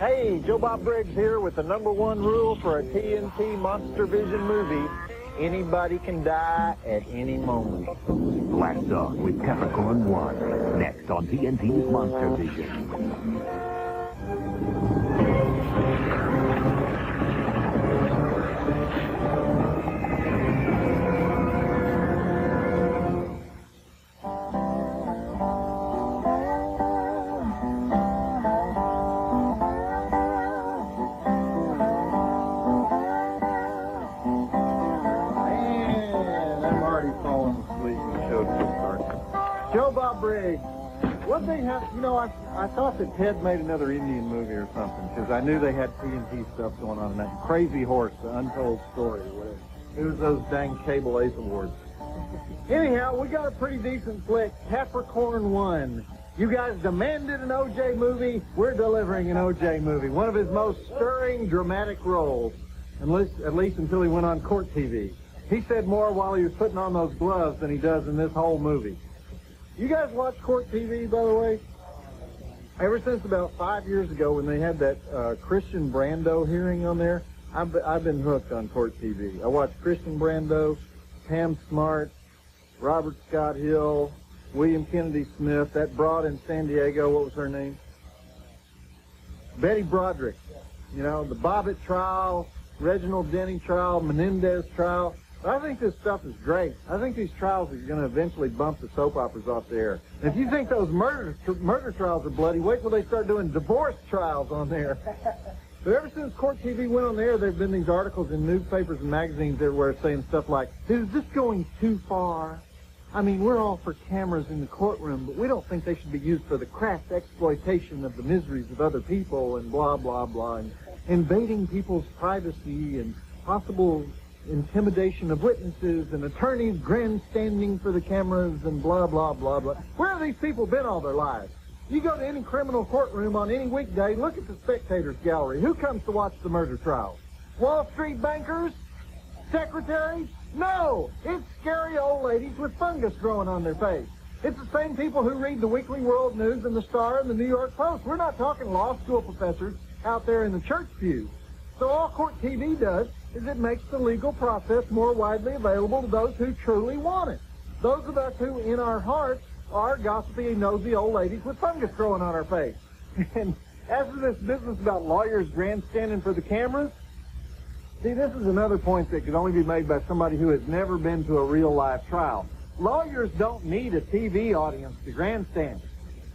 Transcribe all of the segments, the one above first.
Hey, Joe Bob Briggs here with the #1 rule for a TNT Monstervision movie. Anybody can die at any moment. Blast off with Capricorn 1, next on TNT's Monstervision. Joe Bob Briggs. What they have, you know, I thought that Ted made another Indian movie or something because I knew they had TNT stuff going on in that Crazy Horse, the Untold Story, or whatever. It was those dang Cable Ace Awards. Anyhow, we got a pretty decent flick, Capricorn 1. You guys demanded an O.J. movie. We're delivering an O.J. movie. One of his most stirring, dramatic roles, at least until he went on court TV. He said more while he was putting on those gloves than he does in this whole movie. You guys watch court TV, by the way? Ever since about 5 years ago when they had that Christian Brando hearing on there, I've been hooked on court TV. I watched Christian Brando, Pam Smart, Robert Scott Hill, William Kennedy Smith, that broad in San Diego, what was her name? Betty Broderick. You know, the Bobbitt trial, Reginald Denny trial, Menendez trial. I think this stuff is great. I think these trials are going to eventually bump the soap operas off the air. And if you think those murder trials are bloody, wait till they start doing divorce trials on there. But ever since court TV went on the air, there have been these articles in newspapers and magazines everywhere saying stuff like, is this going too far? I mean, we're all for cameras in the courtroom, but we don't think they should be used for the crass exploitation of the miseries of other people and blah, blah, blah, and invading people's privacy and possible intimidation of witnesses and attorneys grandstanding for the cameras and blah, blah, blah, blah. Where have these people been all their lives? You go to any criminal courtroom on any weekday, look at the spectators gallery. Who comes to watch the murder trials? Wall Street bankers? Secretaries? No! It's scary old ladies with fungus growing on their face. It's the same people who read the Weekly World News and the Star and the New York Post. We're not talking law school professors out there in the church pews. So all court TV does is it makes the legal process more widely available to those who truly want it. Those of us who, in our hearts, are gossipy, nosy old ladies with fungus growing on our face. And as for this business about lawyers grandstanding for the cameras, see, this is another point that could only be made by somebody who has never been to a real-life trial. Lawyers don't need a TV audience to grandstand.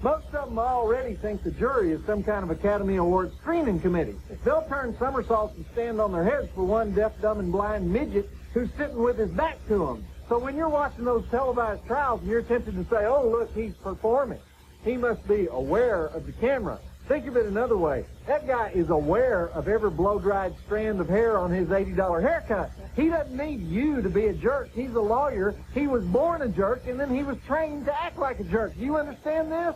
Most of them already think the jury is some kind of Academy Award screening committee. They'll turn somersaults and stand on their heads for one deaf, dumb, and blind midget who's sitting with his back to them. So when you're watching those televised trials and you're tempted to say, oh, look, he's performing, he must be aware of the camera. Think of it another way. That guy is aware of every blow-dried strand of hair on his $80 haircut. He doesn't need you to be a jerk. He's a lawyer. He was born a jerk, and then he was trained to act like a jerk. Do you understand this?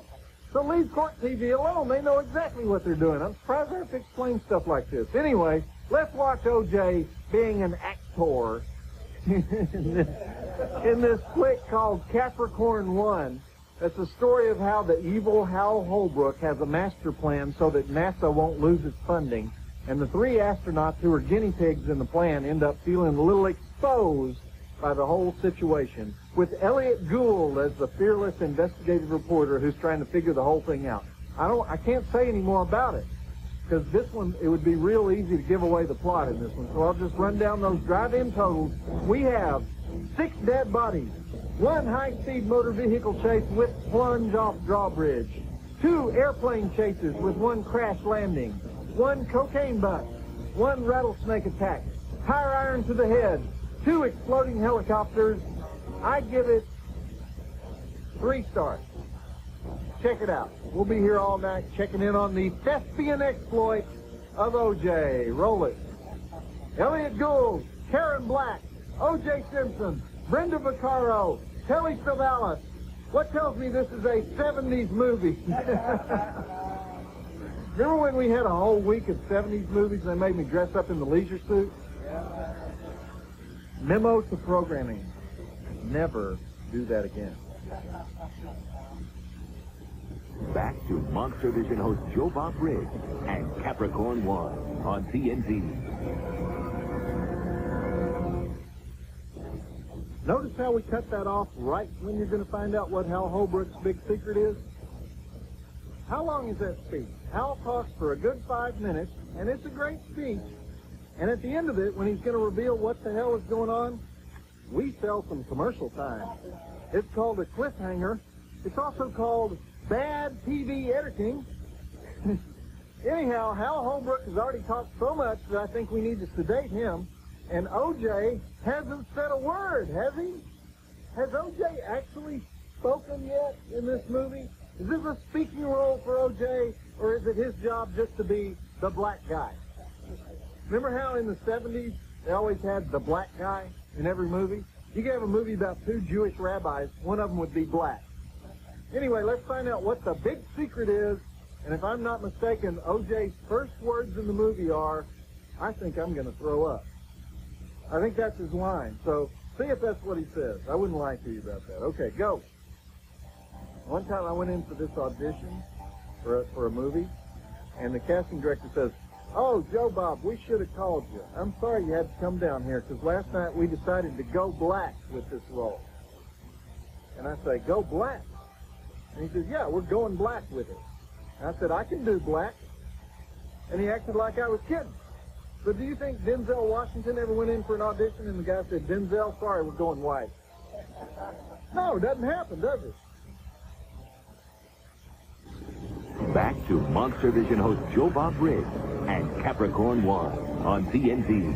So leave court TV alone. They know exactly what they're doing. I'm surprised I have to explain stuff like this. Anyway, let's watch O.J. being an actor in this flick called Capricorn 1. That's a story of how the evil Hal Holbrook has a master plan so that NASA won't lose its funding. And the 3 astronauts who are guinea pigs in the plan end up feeling a little exposed by the whole situation, with Elliot Gould as the fearless investigative reporter who's trying to figure the whole thing out. I can't say any more about it, because this one, it would be real easy to give away the plot in this one, so I'll just run down those drive-in totals. We have 6 dead bodies, 1 high-speed motor vehicle chase with plunge off drawbridge, 2 airplane chases with 1 crash landing, 1 cocaine bust, 1 rattlesnake attack, tire iron to the head, 2 exploding helicopters. I give it 3 stars. Check it out. We'll be here all night checking in on the thespian exploits of O.J. Roll it. Elliot Gould, Karen Black, O.J. Simpson, Brenda Vaccaro, Telly Savalas. What tells me this is a 70s movie? Remember when we had a whole week of 70s movies and they made me dress up in the leisure suit? Memo to programming. Never do that again. Back to Monstervision host Joe Bob Briggs and Capricorn 1 on TNT. Notice how we cut that off right when you're going to find out what Hal Holbrook's big secret is? How long is that speech? Hal talks for a good 5 minutes, and it's a great speech. And at the end of it, when he's going to reveal what the hell is going on, we sell some commercial time. It's called a cliffhanger. It's also called bad TV editing. Anyhow, Hal Holbrook has already talked so much that I think we need to sedate him. And O.J. hasn't said a word, has he? Has O.J. actually spoken yet in this movie? Is this a speaking role for O.J., or is it his job just to be the black guy? Remember how in the 70s they always had the black guy in every movie? You could have a movie about 2 Jewish rabbis, one of them would be black. Anyway, let's find out what the big secret is, and if I'm not mistaken, O.J.'s first words in the movie are, "I think I'm going to throw up." I think that's his line, so see if that's what he says. I wouldn't lie to you about that. Okay, go. One time I went in for this audition for a movie, and the casting director says, "Oh, Joe Bob, we should have called you. I'm sorry you had to come down here, because last night we decided to go black with this role." And I say, "Go black?" And he says, "Yeah, we're going black with it." And I said, "I can do black." And he acted like I was kidding. So do you think Denzel Washington ever went in for an audition and the guy said, "Denzel, sorry, we're going white"? No, it doesn't happen, does it? Back to Monstervision host Joe Bob Briggs and Capricorn 1 on TNT.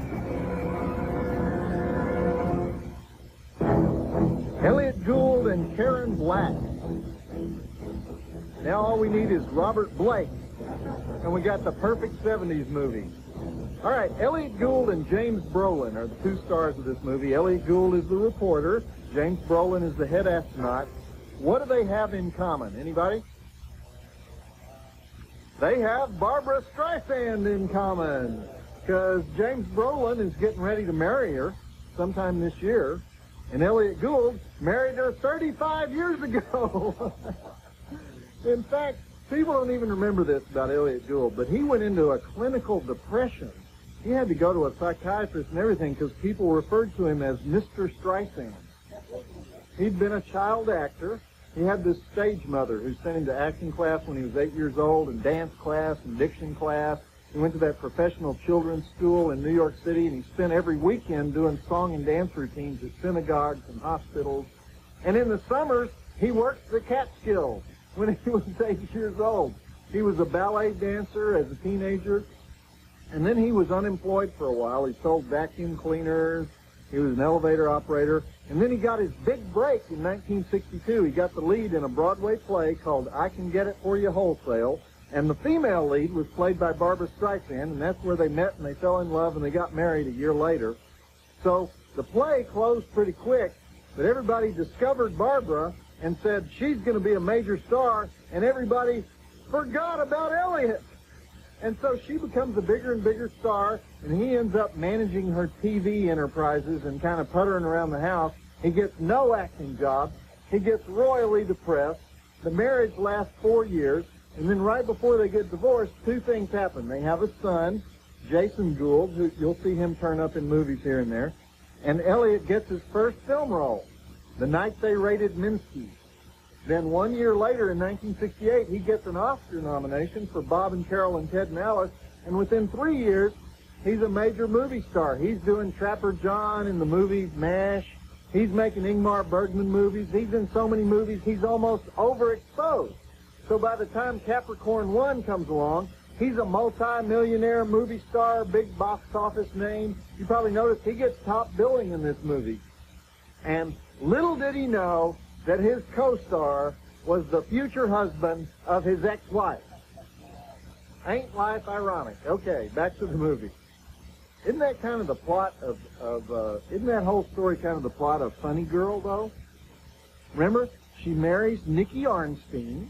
Elliot Gould and Karen Black. Now all we need is Robert Blake, and we got the perfect 70s movie. All right, Elliot Gould and James Brolin are the 2 stars of this movie. Elliot Gould is the reporter. James Brolin is the head astronaut. What do they have in common? Anybody? They have Barbara Streisand in common, because James Brolin is getting ready to marry her sometime this year, and Elliot Gould married her 35 years ago. In fact, people don't even remember this about Elliot Gould, but he went into a clinical depression. He had to go to a psychiatrist and everything because people referred to him as Mr. Streisand. He'd been a child actor. He had this stage mother who sent him to acting class when he was 8 years old, and dance class and diction class. He went to that professional children's school in New York City, and he spent every weekend doing song and dance routines at synagogues and hospitals. And in the summers, he worked the Catskills when he was 8 years old. He was a ballet dancer as a teenager, and then he was unemployed for a while. He sold vacuum cleaners. He was an elevator operator. And then he got his big break in 1962. He got the lead in a Broadway play called I Can Get It For You Wholesale. And the female lead was played by Barbara Streisand, and that's where they met and they fell in love and they got married a year later. So the play closed pretty quick, but everybody discovered Barbara and said she's going to be a major star, and everybody forgot about Elliot. And so she becomes a bigger and bigger star, and he ends up managing her TV enterprises and kind of puttering around the house. He gets no acting job. He gets royally depressed. The marriage lasts 4 years, and then right before they get divorced, 2 things happen. They have a son, Jason Gould, who you'll see him turn up in movies here and there, and Elliot gets his first film role, The Night They Raided Minsky. Then 1 year later, in 1968, he gets an Oscar nomination for Bob and Carol and Ted and Alice, and within 3 years, he's a major movie star. He's doing Trapper John in the movie MASH. He's making Ingmar Bergman movies. He's in so many movies, he's almost overexposed. So by the time Capricorn 1 comes along, he's a multi-millionaire movie star, big box office name. You probably noticed he gets top billing in this movie. And little did he know that his co-star was the future husband of his ex-wife. Ain't life ironic? Okay, back to the movie. Isn't that kind of the plot isn't that whole story kind of the plot of Funny Girl, though? Remember, she marries Nicky Arnstein,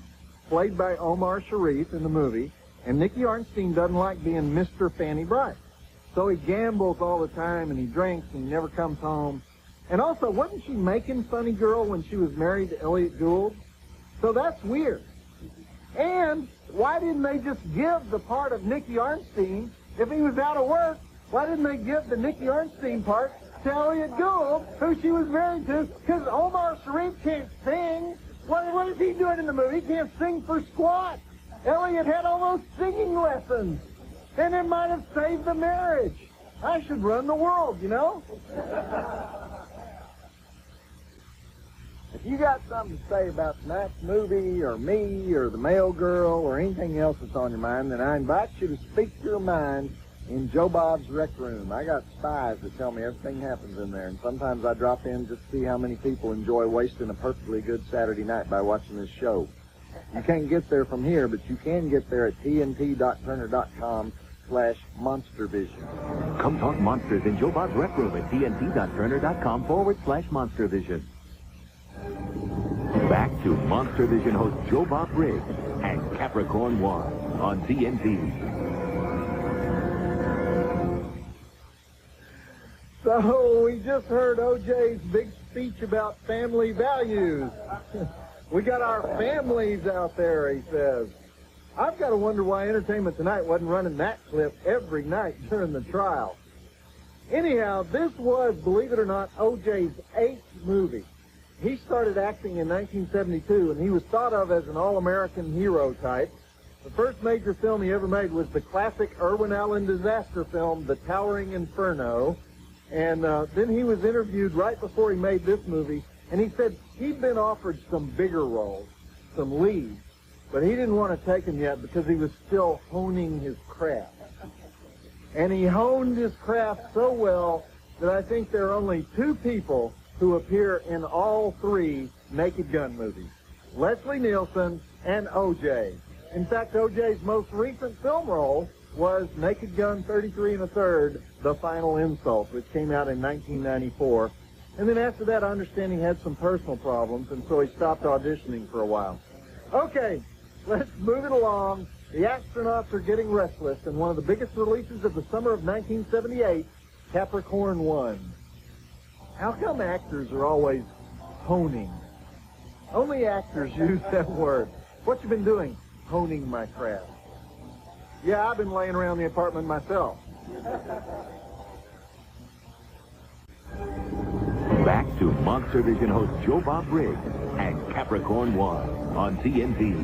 played by Omar Sharif in the movie, and Nicky Arnstein doesn't like being Mr. Fanny Bright. So he gambles all the time, and he drinks, and he never comes home. And also, wasn't she making Funny Girl when she was married to Elliot Gould? So that's weird. And why didn't they just give the part of Nicky Arnstein, if he was out of work, why didn't they give the Nicky Arnstein part to Elliot Gould, who she was married to? Because Omar Sharif can't sing. What is he doing in the movie? He can't sing for squat. Elliot had all those singing lessons, and it might have saved the marriage. I should run the world, you know? If you got something to say about tonight's movie, or me, or the mail girl, or anything else that's on your mind, then I invite you to speak your mind in Joe Bob's Rec Room. I got spies that tell me everything happens in there, and sometimes I drop in just to see how many people enjoy wasting a perfectly good Saturday night by watching this show. You can't get there from here, but you can get there at tnt.turner.com/monstervision. Come talk monsters in Joe Bob's Rec Room at tnt.turner.com/monstervision. Back to Monstervision host Joe Bob Briggs and Capricorn 1 on TNT. So we just heard OJ's big speech about family values. We got our families out there, he says. I've got to wonder why Entertainment Tonight wasn't running that clip every night during the trial. Anyhow, this was, believe it or not, OJ's 8th movie. He started acting in 1972, and he was thought of as an all-American hero type. The first major film he ever made was the classic Irwin Allen disaster film, The Towering Inferno. And then he was interviewed right before he made this movie, and he said he'd been offered some bigger roles, some leads, but he didn't want to take them yet because he was still honing his craft. And he honed his craft so well that I think there are only 2 people who appear in all 3 Naked Gun movies, Leslie Nielsen and O.J. In fact, O.J.'s most recent film role was Naked Gun 33 1/3, The Final Insult, which came out in 1994. And then after that, I understand he had some personal problems, and so he stopped auditioning for a while. Okay, let's move it along. The astronauts are getting restless, and one of the biggest releases of the summer of 1978, Capricorn 1. How come actors are always honing? Only actors use that word. What you been doing? Honing my craft. Yeah, I've been laying around the apartment myself. Back to Monstervision host Joe Bob Briggs and Capricorn 1 on TNT.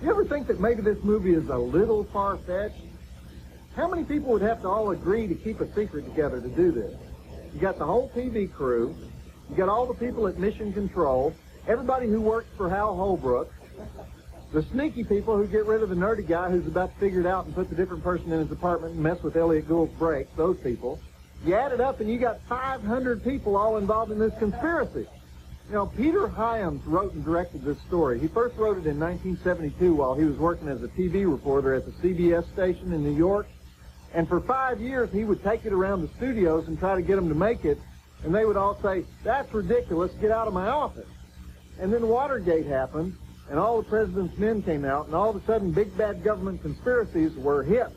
You ever think that maybe this movie is a little far-fetched? How many people would have to all agree to keep a secret together to do this? You got the whole TV crew, you got all the people at Mission Control, everybody who works for Hal Holbrook, the sneaky people who get rid of the nerdy guy who's about to figure it out and put the different person in his apartment and mess with Elliot Gould's brakes, those people. You add it up and you got 500 people all involved in this conspiracy. You know, Peter Hyams wrote and directed this story. He first wrote it in 1972 while he was working as a TV reporter at the CBS station in New York. And for 5 years, he would take it around the studios and try to get them to make it. And they would all say, "That's ridiculous, get out of my office." And then Watergate happened, and all the president's men came out, and all of a sudden, big bad government conspiracies were hit.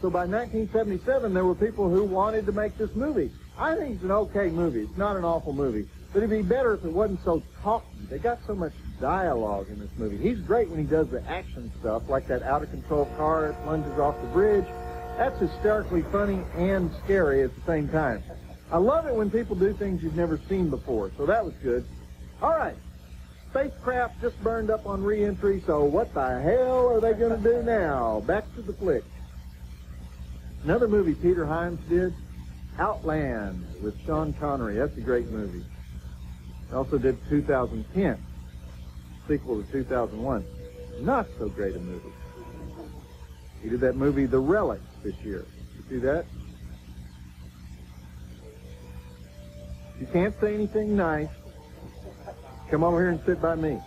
So by 1977, there were people who wanted to make this movie. I think it's an okay movie. It's not an awful movie. But it'd be better if it wasn't so talky. They got so much dialogue in this movie. He's great when he does the action stuff, like that out-of-control car that plunges off the bridge. That's hysterically funny and scary at the same time. I love it when people do things you've never seen before, so that was good. All right. Spacecraft just burned up on re-entry, so what the hell are they going to do now? Back to the flick. Another movie Peter Hyams did, Outland, with Sean Connery. That's a great movie. He also did 2010, sequel to 2001. Not so great a movie. He did that movie, The Relic, this year. You see that? If you can't say anything nice, come over here and sit by me.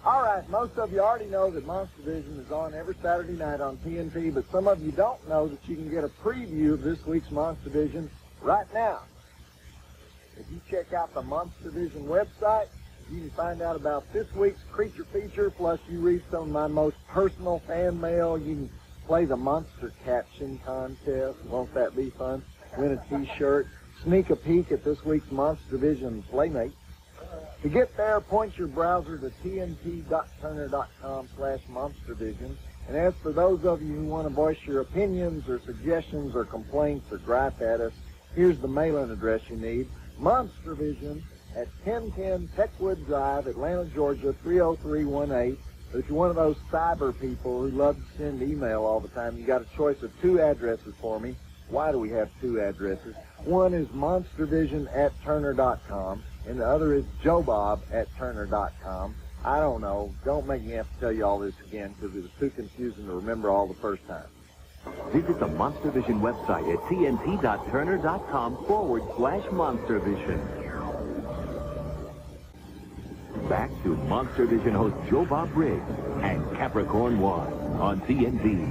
All right, most of you already know that Monstervision is on every Saturday night on TNT, but some of you don't know that you can get a preview of this week's Monstervision right now. If you check out the Monstervision website, you can find out about this week's creature feature, plus you read some of my most personal fan mail. You can play the monster caption contest. Won't that be fun? Win a t-shirt. sneak a peek at this week's Monstervision Playmate. To get there, point your browser to tnt.turner.com/monstervision. And as for those of you who want to voice your opinions or suggestions or complaints or gripe at us, here's the mailing address you need. Monstervision at 1010 Techwood Drive, Atlanta, Georgia, 30318. But if you're one of those cyber people who love to send email all the time, you got a choice of two addresses for me. Why do we have two addresses? One is monstervision@turner.com, and the other is joebob@turner.com. I don't know. Don't make me have to tell you all this again because it was too confusing to remember all the first time. Visit the Monstervision website at tnt.turner.com/Monstervision. Back to Monstervision host Joe Bob Briggs and Capricorn 1 on TNT.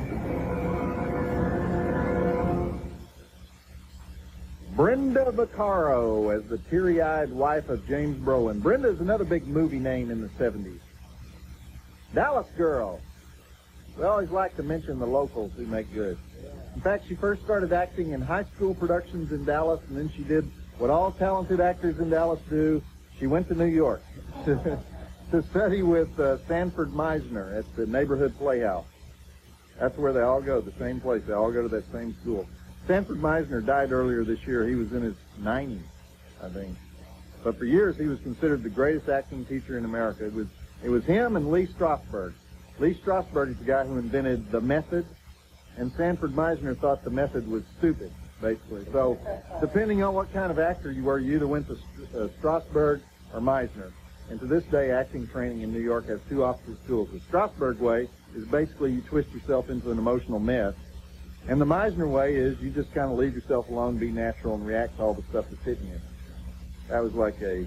Brenda Vaccaro as the teary-eyed wife of James Brolin. Brenda is another big movie name in the 70s. Dallas Girl. We always like to mention the locals who make good. In fact, she first started acting in high school productions in Dallas, and then she did what all talented actors in Dallas do. She went to New York to study with Sanford Meisner at the neighborhood playhouse. That's where they all go, the same place. They all go to that same school. Sanford Meisner died earlier this year. He was in his 90s, I think. But for years, he was considered the greatest acting teacher in America. It was him and Lee Strasberg. Lee Strasberg is the guy who invented the method, and Sanford Meisner thought the method was stupid, basically. So, depending on what kind of actor you were, you either went to Strasberg or Meisner. And to this day, acting training in New York has two opposite schools. The Strasberg way is basically you twist yourself into an emotional mess. And the Meisner way is you just kind of leave yourself alone, be natural, and react to all the stuff that's hitting you. That was like a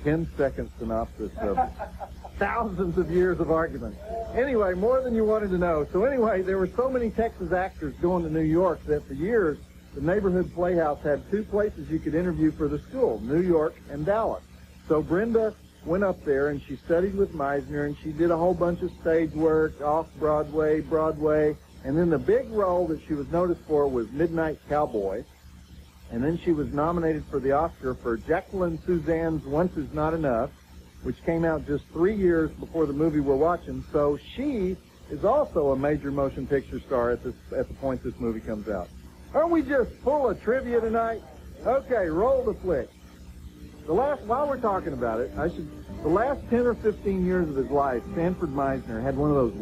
10-second synopsis of thousands of years of argument. Anyway, more than you wanted to know. So anyway, there were so many Texas actors going to New York that for years, the neighborhood playhouse had two places you could interview for the school, New York and Dallas. So Brenda went up there and she studied with Meisner, and she did a whole bunch of stage work, off-Broadway, Broadway. And then the big role that she was noticed for was Midnight Cowboy. And then she was nominated for the Oscar for Jacqueline Suzanne's Once Is Not Enough, which came out just 3 years before the movie we're watching. So she is also a major motion picture star at the point this movie comes out. Aren't we just full of trivia tonight? Okay, roll the flick. While we're talking about it, the last 10 or 15 years of his life, Sanford Meisner had one of those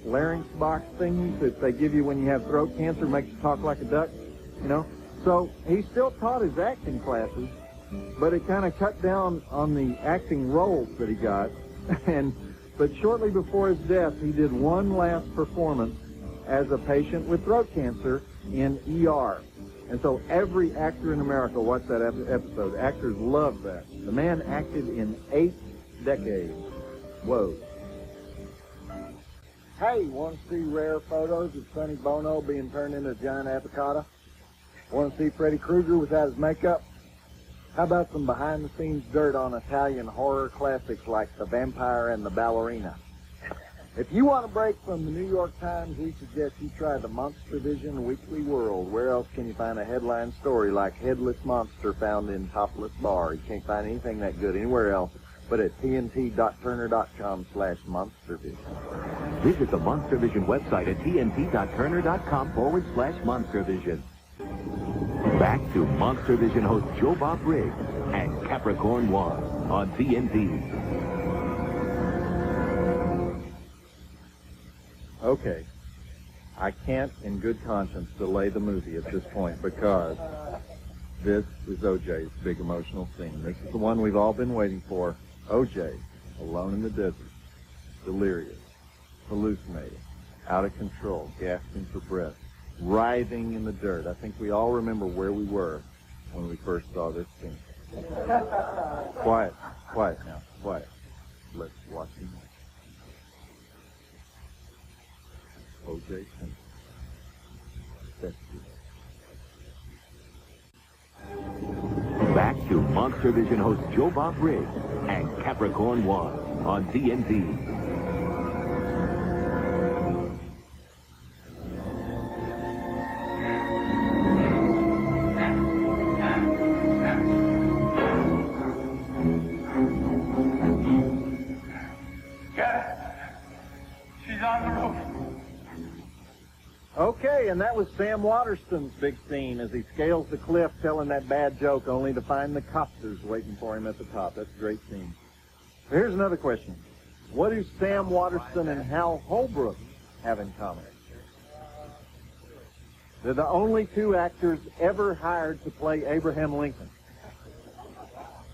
larynx box things that they give you when you have throat cancer, makes you talk like a duck, you know? So he still taught his acting classes, but it kind of cut down on the acting roles that he got. But shortly before his death, he did one last performance as a patient with throat cancer in ER. And so every actor in America watched that episode. Actors love that. The man acted in 8 decades. Whoa. Hey, want to see rare photos of Sonny Bono being turned into a giant avocado? Want to see Freddy Krueger without his makeup? How about some behind-the-scenes dirt on Italian horror classics like The Vampire and the Ballerina? If you want a break from the New York Times, we suggest you try the Monstervision Weekly World. Where else can you find a headline story like Headless Monster found in topless bar? You can't find anything that good anywhere else but at tnt.turner.com/Monstervision. Visit the Monstervision website at tnt.turner.com/Monstervision. Back to Monstervision host Joe Bob Briggs and Capricorn 1 on TNT. Okay, I can't in good conscience delay the movie at this point because this is OJ's big emotional scene. This is the one we've all been waiting for. OJ, alone in the desert, delirious, hallucinating, out of control, gasping for breath, writhing in the dirt. I think we all remember where we were when we first saw this scene. Quiet now, quiet. Let's watch him. O.J. Simpson. That's Back to Monstervision host Joe Bob Briggs and Capricorn 1 on TNT. Okay, and that was Sam Waterston's big scene as he scales the cliff telling that bad joke only to find the copters waiting for him at the top. That's a great scene. Here's another question. What do Sam Waterston and Hal Holbrook have in common? They're the only two actors ever hired to play Abraham Lincoln.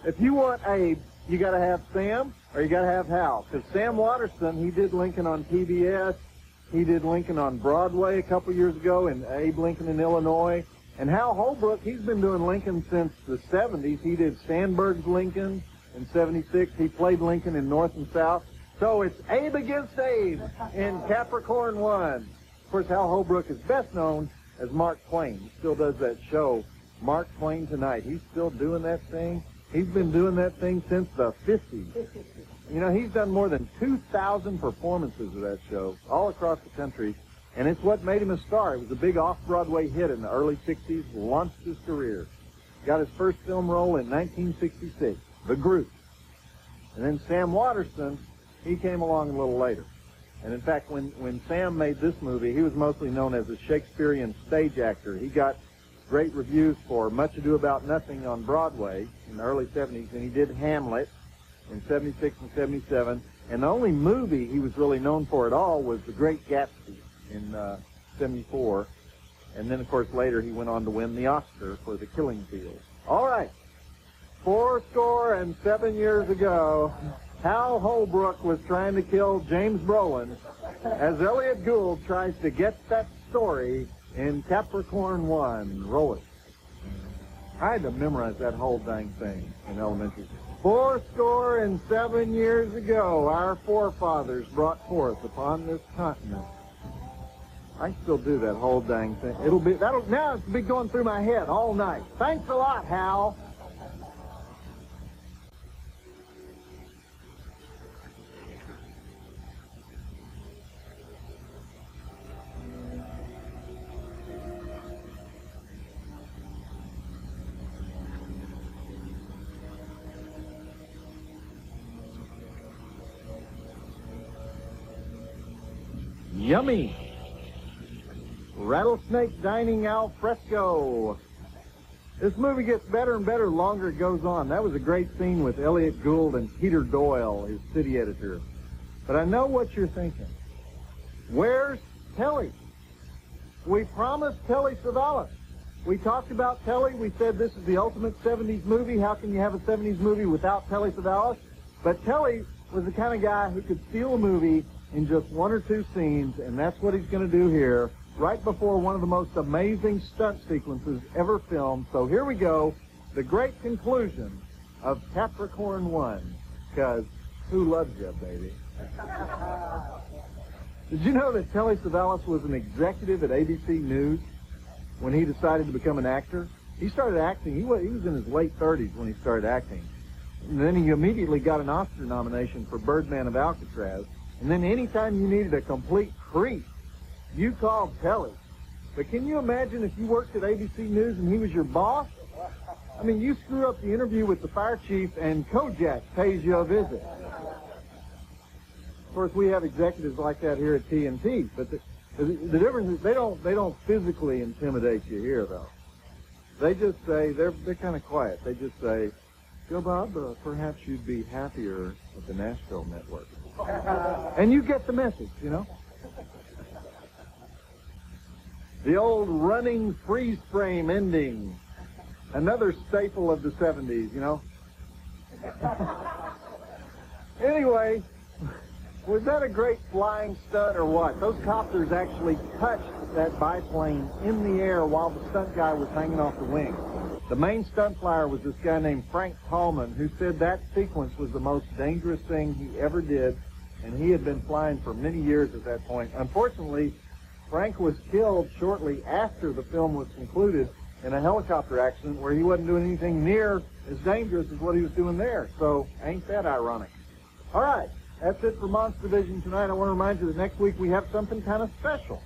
If you want Abe, you got to have Sam or you got to have Hal. Because Sam Waterston, he did Lincoln on PBS. He did Lincoln on Broadway a couple years ago, and Abe Lincoln in Illinois. And Hal Holbrook, he's been doing Lincoln since the 70s. He did Sandberg's Lincoln in 76. He played Lincoln in North and South. So it's Abe against Abe in Capricorn 1. Of course, Hal Holbrook is best known as Mark Twain. He still does that show, Mark Twain Tonight. He's still doing that thing. He's been doing that thing since the 50s. You know, he's done more than 2,000 performances of that show all across the country, and it's what made him a star. It was a big off-Broadway hit in the early 60s, launched his career. Got his first film role in 1966, The Group. And then Sam Waterston, he came along a little later. And in fact, when Sam made this movie, he was mostly known as a Shakespearean stage actor. He got great reviews for Much Ado About Nothing on Broadway in the early 70s, and he did Hamlet in 76 and 77. And the only movie he was really known for at all was The Great Gatsby in 74. And then, of course, later he went on to win the Oscar for The Killing Fields. All right. 47 years ago, Hal Holbrook was trying to kill James Brolin as Elliot Gould tries to get that story in Capricorn 1. Roll it. I had to memorize that whole dang thing in elementary school. 47 years ago, our forefathers brought forth upon this continent. I still do that whole dang thing. Now it's be going through my head all night. Thanks a lot, Hal. Yummy. Rattlesnake Dining Al Fresco. This movie gets better and better the longer it goes on. That was a great scene with Elliot Gould and Peter Doyle, his city editor. But I know what you're thinking. Where's Telly? We promised Telly Savalas. We talked about Telly. We said this is the ultimate 70s movie. How can you have a 70s movie without Telly Savalas? But Telly was the kind of guy who could steal a movie in just one or two scenes, and that's what he's going to do here, right before one of the most amazing stunt sequences ever filmed. So here we go, the great conclusion of Capricorn 1, because who loves you, baby? Did you know that Telly Savalas was an executive at ABC News when he decided to become an actor? He started acting, he was in his late 30s when he started acting. And then he immediately got an Oscar nomination for Birdman of Alcatraz. And then anytime you needed a complete creep, you called Telly. But can you imagine if you worked at ABC News and he was your boss? I mean, you screw up the interview with the fire chief and Kojak pays you a visit. Of course, we have executives like that here at TNT, but the difference is they don't physically intimidate you here, though. They just say, they're kind of quiet. They just say, Joe Bob, perhaps you'd be happier at the Nashville network. And you get the message, you know. The old running freeze frame ending. Another staple of the 70s, you know. Anyway, was that a great flying stunt or what? Those copters actually touched that biplane in the air while the stunt guy was hanging off the wing. The main stunt flyer was this guy named Frank Tallman, who said that sequence was the most dangerous thing he ever did, and he had been flying for many years at that point. Unfortunately, Frank was killed shortly after the film was concluded in a helicopter accident where he wasn't doing anything near as dangerous as what he was doing there. So, ain't that ironic? All right, that's it for Monstervision tonight. I want to remind you that next week we have something kind of special.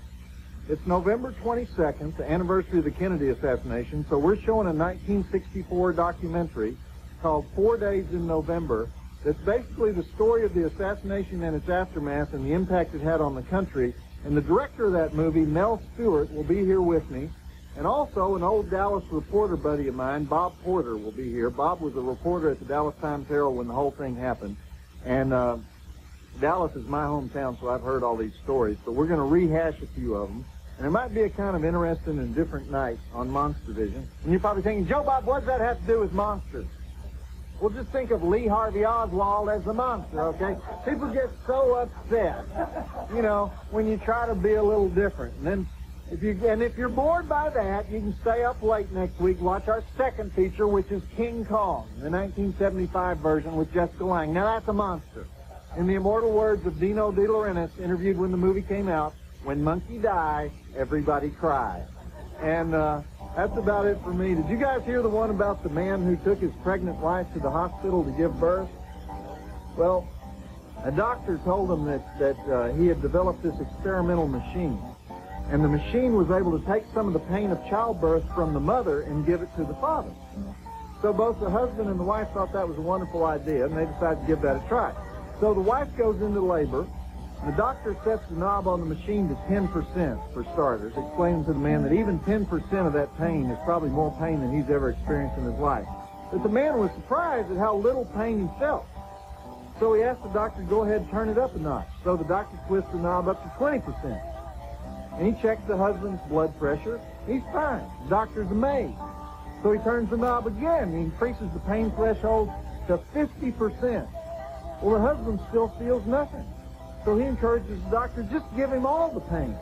It's November 22nd, the anniversary of the Kennedy assassination, so we're showing a 1964 documentary called 4 Days in November. That's basically the story of the assassination and its aftermath and the impact it had on the country. And the director of that movie, Mel Stewart, will be here with me. And also an old Dallas reporter buddy of mine, Bob Porter, will be here. Bob was a reporter at the Dallas Times-Herald when the whole thing happened. And Dallas is my hometown, so I've heard all these stories. But we're going to rehash a few of them. And it might be a kind of interesting and different night on Monstervision. And you're probably thinking, Joe Bob, what does that have to do with monsters? Well, just think of Lee Harvey Oswald as the monster, okay? People get so upset, you know, when you try to be a little different. And then, if you're bored by that, you can stay up late next week, watch our second feature, which is King Kong, the 1975 version with Jessica Lange. Now, that's a monster. In the immortal words of Dino De Laurentiis, interviewed when the movie came out, when monkey die, everybody cries. And that's about it for me. Did you guys hear the one about the man who took his pregnant wife to the hospital to give birth? Well, a doctor told him that he had developed this experimental machine. And the machine was able to take some of the pain of childbirth from the mother and give it to the father. So both the husband and the wife thought that was a wonderful idea, and they decided to give that a try. So the wife goes into labor. The doctor sets the knob on the machine to 10% for starters, explaining to the man that even 10% of that pain is probably more pain than he's ever experienced in his life. But the man was surprised at how little pain he felt. So he asked the doctor to go ahead and turn it up a notch. So the doctor twists the knob up to 20%. And he checks the husband's blood pressure. He's fine. The doctor's amazed. So he turns the knob again. He increases the pain threshold to 50%. Well, the husband still feels nothing. So he encourages the doctor, just give him all the pain.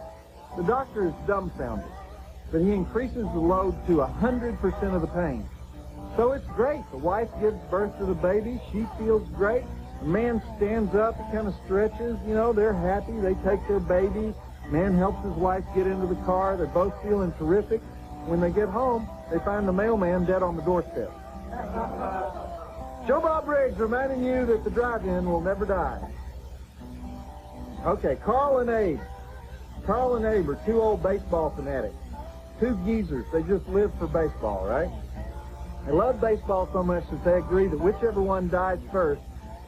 The doctor is dumbfounded, but he increases the load to 100% of the pain. So it's great. The wife gives birth to the baby. She feels great. The man stands up, he kind of stretches. You know, they're happy. They take their baby. Man helps his wife get into the car. They're both feeling terrific. When they get home, they find the mailman dead on the doorstep. Joe Bob Briggs reminding you that the drive-in will never die. Okay, Carl and Abe. Carl and Abe are two old baseball fanatics. Two geezers. They just live for baseball, right? They love baseball so much that they agree that whichever one dies first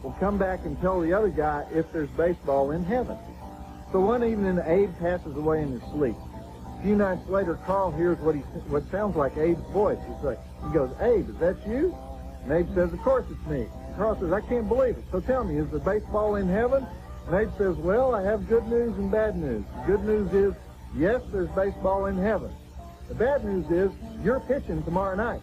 will come back and tell the other guy if there's baseball in heaven. So one evening, Abe passes away in his sleep. A few nights later, Carl hears what sounds like Abe's voice. He goes, Abe, is that you? And Abe says, of course it's me. Carl says, I can't believe it. So tell me, is there baseball in heaven? And Abe says, well, I have good news and bad news. The good news is, yes, there's baseball in heaven. The bad news is, you're pitching tomorrow night.